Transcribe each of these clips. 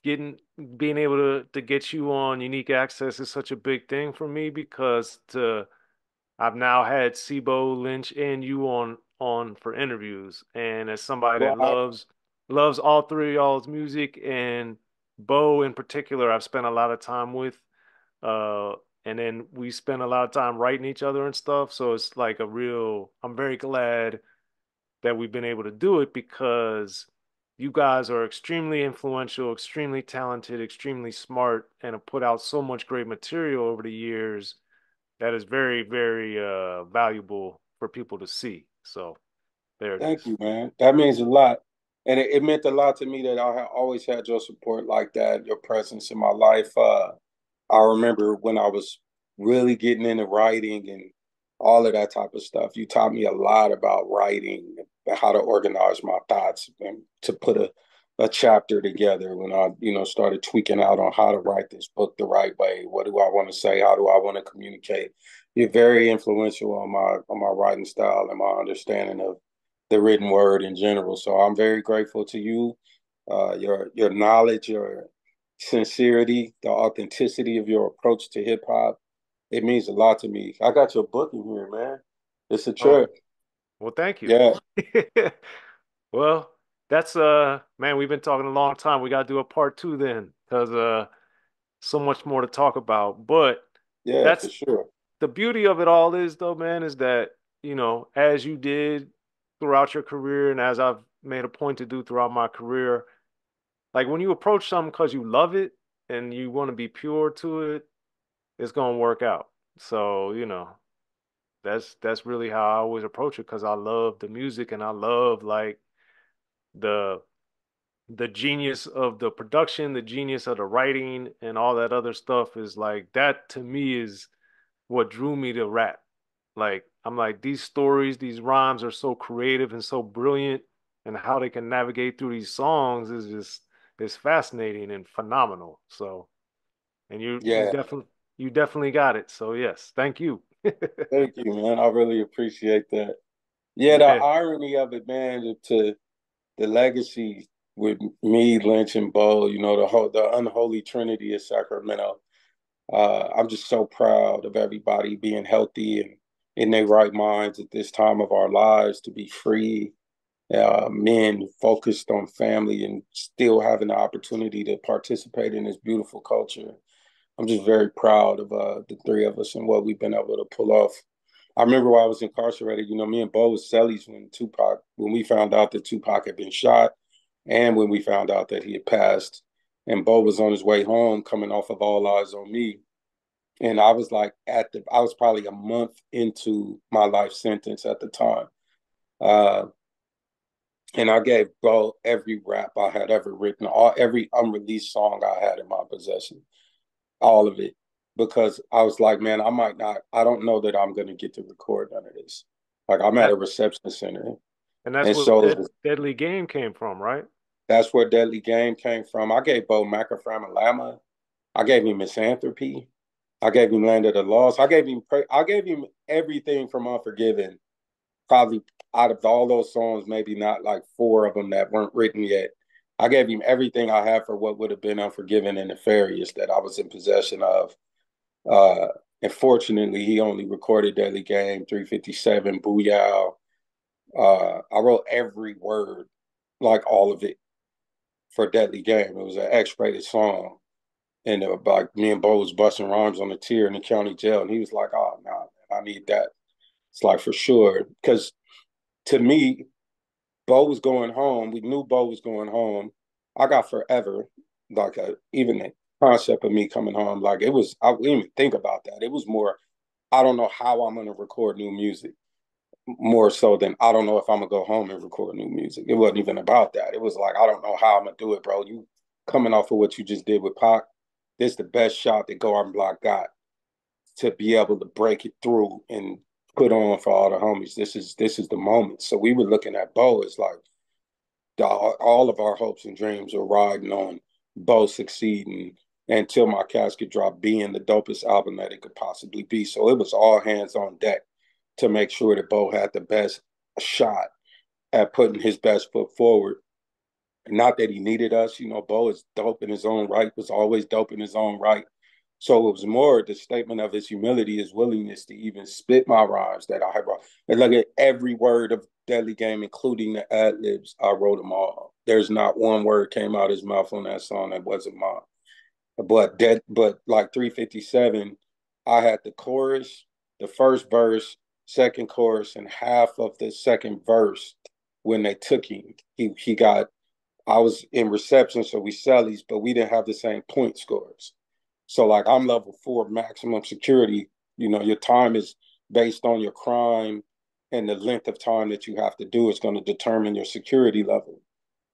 Getting being able to get you on Unique Access is such a big thing for me because I've now had Sibo, Lynch, and you on for interviews, and as somebody that Wow. loves all three of y'all's music, and Bo in particular, I've spent a lot of time with, uh, and then we spend a lot of time writing each other and stuff. So it's like a real. I'm very glad that we've been able to do it because you guys are extremely influential, extremely talented, extremely smart, and have put out so much great material over the years that is very, very valuable for people to see. So there it Thank is. you, man. That means a lot. And it meant a lot to me that always had your support like that, your presence in my life. I remember when I was really getting into writing and all of that type of stuff. You taught me a lot about writing and how to organize my thoughts and to put a chapter together when I, started tweaking out on how to write this book the right way. What do I want to say? How do I want to communicate? You're very influential on my writing style and my understanding of the written word in general. So I'm very grateful to you, your knowledge, your sincerity, the authenticity of your approach to hip hop. It means a lot to me. I got your book in here, man. It's a Oh, trip. well, thank you. Yeah, Well, that's man, we've been talking a long time. We got to do a part two then, because so much more to talk about. But yeah, for that's sure. the beauty of it all is though, man, is that, as you did throughout your career and as I've made a point to do throughout my career, like when you approach something because you love it and you want to be pure to it, it's gonna work out. So, that's really how I always approach it because I love the music and I love like the the genius of the production, the genius of the writing and all that other stuff is like that to me is what drew me to rap. Like I'm like these stories, these rhymes are so creative and so brilliant and how they can navigate through these songs is just is fascinating and phenomenal. So, and Yeah, you definitely got it. So yes, thank you. thank you, man. I really appreciate that. Yeah, the Yeah. irony of it, man, to the legacy with me, Lynch, and Bo, the unholy Trinity of Sacramento. I'm just so proud of everybody being healthy and in their right minds at this time of our lives to be free, men focused on family and still having the opportunity to participate in this beautiful culture. I'm just very proud of the three of us and what we've been able to pull off. I remember while I was incarcerated, me and Bo was cellies when we found out that Tupac had been shot and when we found out that he had passed. And Bo was on his way home coming off of All Eyes on Me. And I was like I was probably a month into my life sentence at the time. Uh, and I gave Bo every rap I had ever written, every unreleased song I had in my possession, all of it, because I was like, man, I don't know that I'm gonna get to record none of this. Like I'm at a That reception center, and that's and where so Deadly Game came from, right? that's where Deadly Game came from. I gave Bo Macaframalama. I gave him Misanthropy. I gave him Land of the Lost. I gave him everything from Unforgiven. Probably out of all those songs, maybe not like four of them that weren't written yet. I gave him everything I had for what would have been Unforgiven and Nefarious that I was in possession of. Uh, and fortunately, he only recorded Deadly Game, 357, Booyah. I wrote every word, like all of it, for Deadly Game. It was an X-rated song. And like me and Bo was busting rhymes on the tier in the county jail. And he was like, oh, no, nah, I need that. It's like for sure. Because to me, Bo was going home. We knew Bo was going home. I got forever, like even the concept of me coming home, like it was, I didn't even think about that. It was more, I don't know how I'm going to record new music, more so than I don't know if I'm going to go home and record new music. It wasn't even about that. It was like, I don't know how I'm going to do it, bro. You coming off of what you just did with Pac, this is the best shot that Garden Block got to be able to break it through and put on for all the homies. This is the moment. So we were looking at Bo as like all of our hopes and dreams are riding on Bo succeeding until my casket drop being the dopest album that it could possibly be. So it was all hands on deck to make sure that Bo had the best shot at putting his best foot forward. Not that he needed us, Bo is dope in his own right, was always dope in his own right. So it was more the statement of his humility, his willingness to even spit my rhymes that I wrote. And look at every word of Deadly Game, including the ad libs, I wrote them all. There's not one word came out of his mouth on that song that wasn't mine. But like 357, I had the chorus, the first verse, second chorus, and half of the second verse when they took him. He got I was in reception, so we sellies, but we didn't have the same point scores. So like I'm level 4 maximum security. Your time is based on your crime and the length of time that you have to do is going to determine your security level.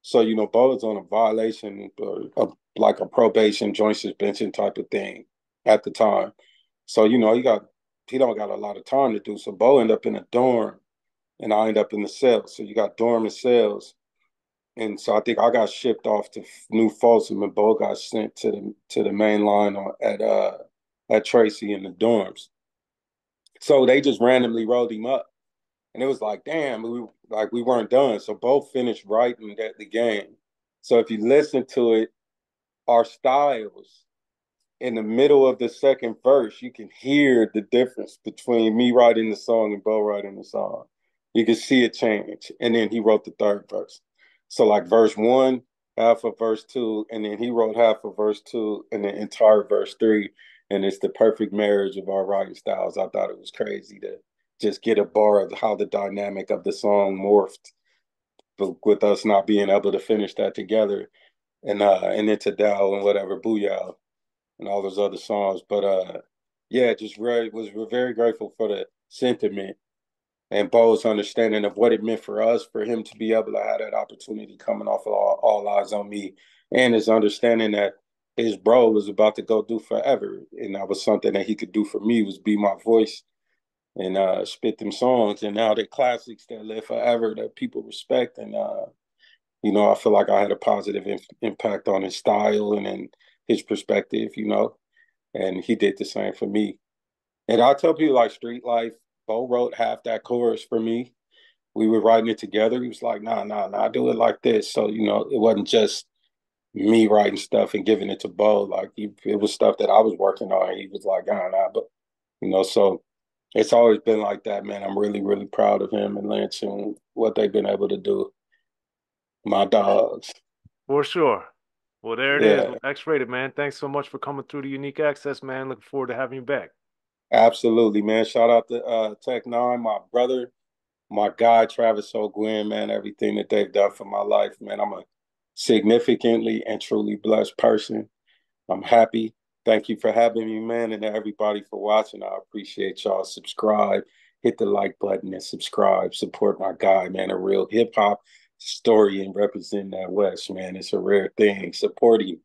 So, Bo is on a violation like a probation, joint suspension type of thing at the time. So, he don't got a lot of time to do. So Bo end up in a dorm and I end up in the cells. So you got dorm and cells. And so I think I got shipped off to New Folsom and Bo got sent to the main line at Tracy in the dorms. So they just randomly rolled him up. And it was like, damn, we weren't done. So Bo finished writing the game. So if you listen to it, our styles in the middle of the second verse, you can hear the difference between me writing the song and Bo writing the song. You can see it change. And then he wrote the third verse. So like verse one, half of verse two, and then he wrote half of verse two and the entire verse three. And it's the perfect marriage of our writing styles. I thought it was crazy to just get a bar of how the dynamic of the song morphed, but with us not being able to finish that together. And into Dow and whatever, Booyah and all those other songs. But yeah, just we're very grateful for the sentiment and Bo's understanding of what it meant for us, for him to be able to have that opportunity coming off of all Eyes on Me, and his understanding that his bro was about to go do forever, and that was something that he could do for me was be my voice and spit them songs, and now they're classics that live forever that people respect, and I feel like I had a positive impact on his style and in his perspective, and he did the same for me. And I tell people like Street Life, Bo wrote half that chorus for me. We were writing it together. He was like, nah, do it like this. So, it wasn't just me writing stuff and giving it to Bo. Like it was stuff that I was working on. He was like, nah, but so it's always been like that, man. I'm really, really proud of him and Lynch and what they've been able to do. My dogs. For sure. Well, there it is. Yeah, X-rated, man. Thanks so much for coming through the Unique Access, man. Looking forward to having you back. absolutely, man. Shout out to Tech Nine, my brother, my guy, Travis O'Gwen, man. Everything that they've done for my life, man. I'm a significantly and truly blessed person. I'm happy. Thank you for having me, man, and everybody for watching. I appreciate y'all. Subscribe, hit the like button, and subscribe. Support my guy, man. A real hip hop story and representing that West, man. It's a rare thing. Support him.